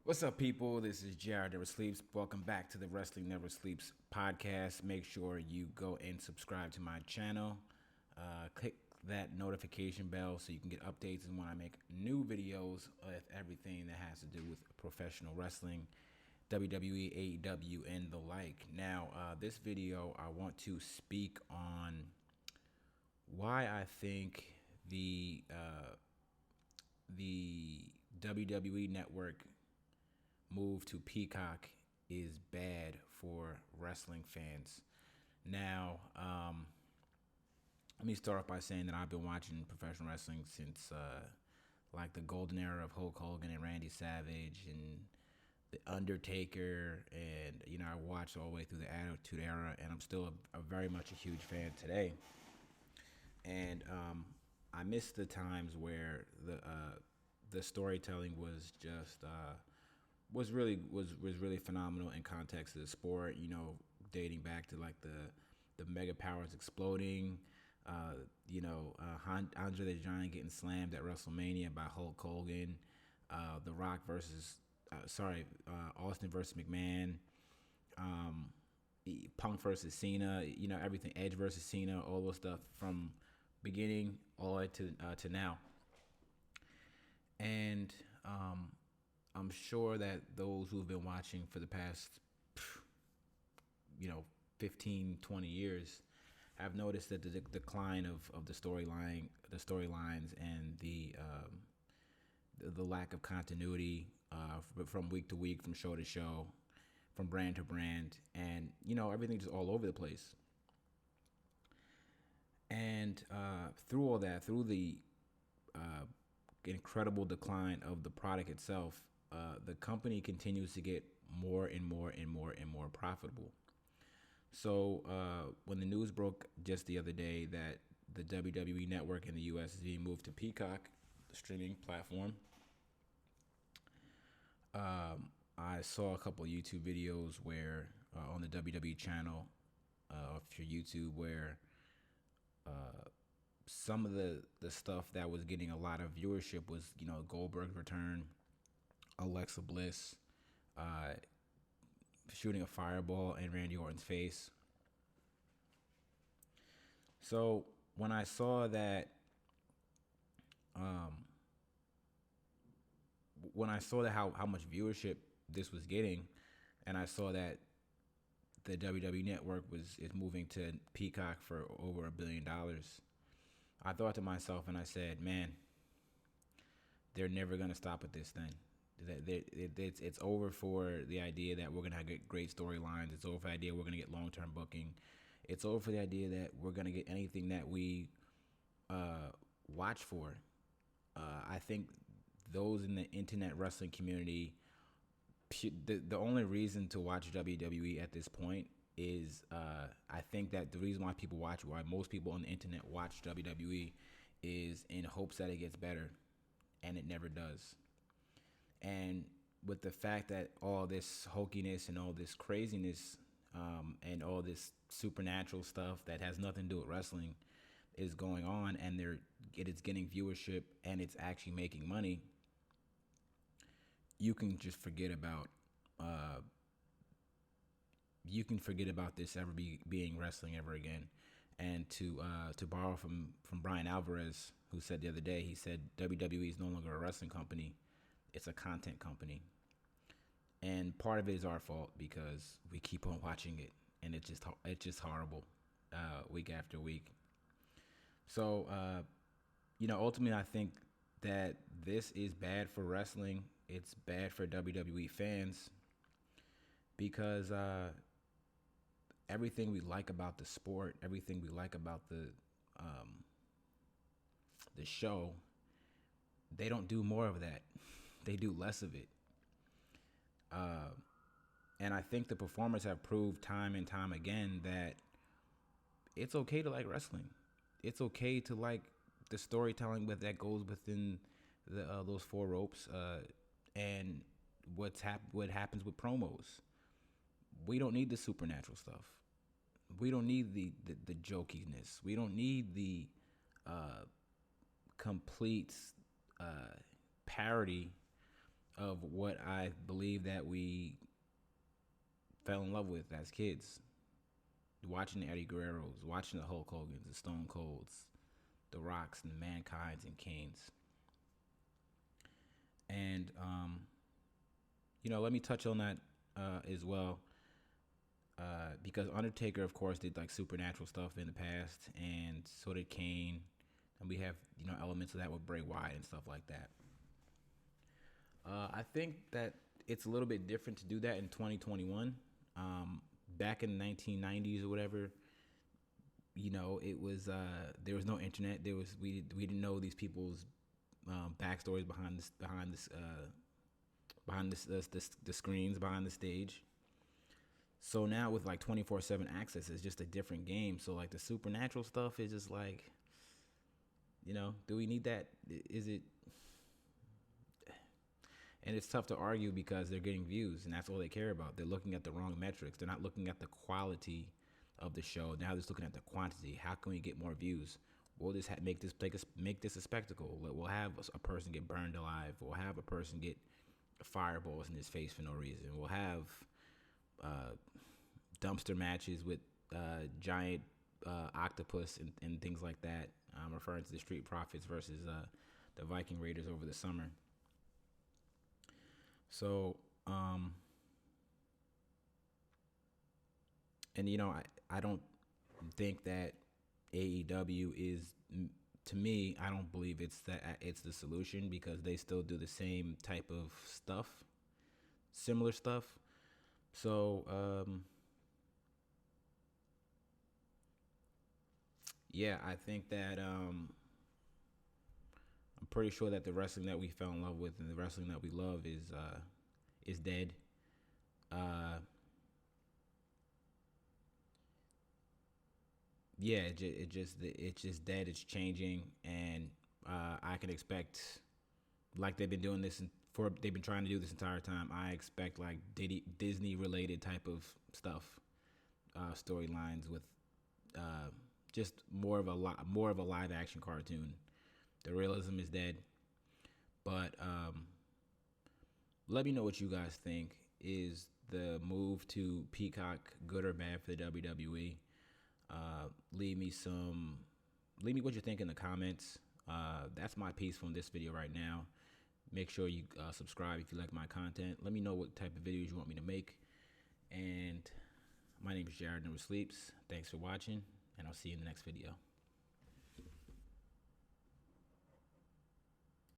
What's up, people? This is JR Never Sleeps. Welcome back to the Wrestling Never Sleeps podcast. Make sure you go and subscribe to my channel. Click that notification bell so you can get updates and when I make new videos of everything that has to do with professional wrestling, WWE, AEW, and the like. Now, this video, I want to speak on why I think the WWE Network move to Peacock is bad for wrestling fans. Now, let me start off by saying that I've been watching professional wrestling since like the golden era of Hulk Hogan and Randy Savage and the Undertaker, and I watched all the way through the Attitude Era, and I'm still a very much a huge fan today. And I miss the times where the storytelling was just was really phenomenal in context of the sport. Dating back to like the mega powers exploding. Andre the Giant getting slammed at WrestleMania by Hulk Hogan. The Rock versus Austin versus McMahon. Punk versus Cena. Everything. Edge versus Cena. All those stuff from beginning all the way to now. And I'm sure that those who've been watching for the past 15, 20 years have noticed that the decline of the storylines and the lack of continuity from week to week, from show to show, from brand to brand, and everything just all over the place. And through all that, through the incredible decline of the product itself, the company continues to get more and more and more and more profitable. So when the news broke just the other day that the WWE Network in the U.S. is being moved to Peacock, the streaming platform, I saw a couple of YouTube videos where on the WWE channel for YouTube where some of the stuff that was getting a lot of viewership was Goldberg's return, Alexa Bliss shooting a fireball in Randy Orton's face. So when I saw that, how much viewership this was getting, and I saw that the WWE Network is moving to Peacock for over $1 billion, I thought to myself and I said, man, they're never gonna stop at this thing. It's over for the idea that we're going to get great storylines. It's over for the idea we're going to get long-term booking. It's over for the idea that we're going to get anything that we watch for. I think those in the internet wrestling community, the only reason to watch WWE at this point is I think that the reason why most people on the internet watch WWE is in hopes that it gets better, and it never does. And with the fact that all this hokiness and all this craziness and all this supernatural stuff that has nothing to do with wrestling is going on, and it is getting viewership and it's actually making money, you can just forget about this ever being wrestling ever again. And to borrow from Brian Alvarez, who said the other day, he said WWE is no longer a wrestling company. It's a content company. And part of it is our fault because we keep on watching it, and it's just horrible week after week. So, ultimately, I think that this is bad for wrestling. It's bad for WWE fans because everything we like about the sport, everything we like about the show, they don't do more of that. They do less of it. And I think the performers have proved time and time again that it's okay to like wrestling. It's okay to like the storytelling that goes within those four ropes and what happens with promos. We don't need the supernatural stuff. We don't need the jokiness. We don't need the complete parody of what I believe that we fell in love with as kids. Watching the Eddie Guerreros, watching the Hulk Hogan's, the Stone Colds, the Rocks, and the Mankind's and Kane's. And let me touch on that as well, because Undertaker, of course, did like supernatural stuff in the past, and so did Kane, and we have elements of that with Bray Wyatt and stuff like that. I think that it's a little bit different to do that in 2021. Back in the 1990s or whatever, it was there was no internet. We didn't know these people's backstories behind the screens, behind the stage. So now with like 24/7 access, it's just a different game. So like the supernatural stuff is just like, do we need that? Is it? And it's tough to argue because they're getting views, and that's all they care about. They're looking at the wrong metrics. They're not looking at the quality of the show. Now they're just looking at the quantity. How can we get more views? We'll just make this a spectacle. We'll have a person get burned alive. We'll have a person get fireballs in his face for no reason. We'll have dumpster matches with giant octopus and things like that. I'm referring to the Street Profits versus the Viking Raiders over the summer. So, I don't think that AEW is, to me, I don't believe it's the solution, because they still do the same type of stuff, similar stuff. So, I think that I'm pretty sure that the wrestling that we fell in love with and the wrestling that we love is dead. It's just dead. It's changing, and I can expect, like they've been trying to do this entire time. I expect like Disney related type of stuff, storylines with just more of a live action cartoon. The realism is dead, but let me know what you guys think. Is the move to Peacock good or bad for the WWE? Leave me what you think in the comments. That's my piece from this video right now. Make sure you subscribe if you like my content. Let me know what type of videos you want me to make. And my name is Jared Never Sleeps. Thanks for watching, and I'll see you in the next video.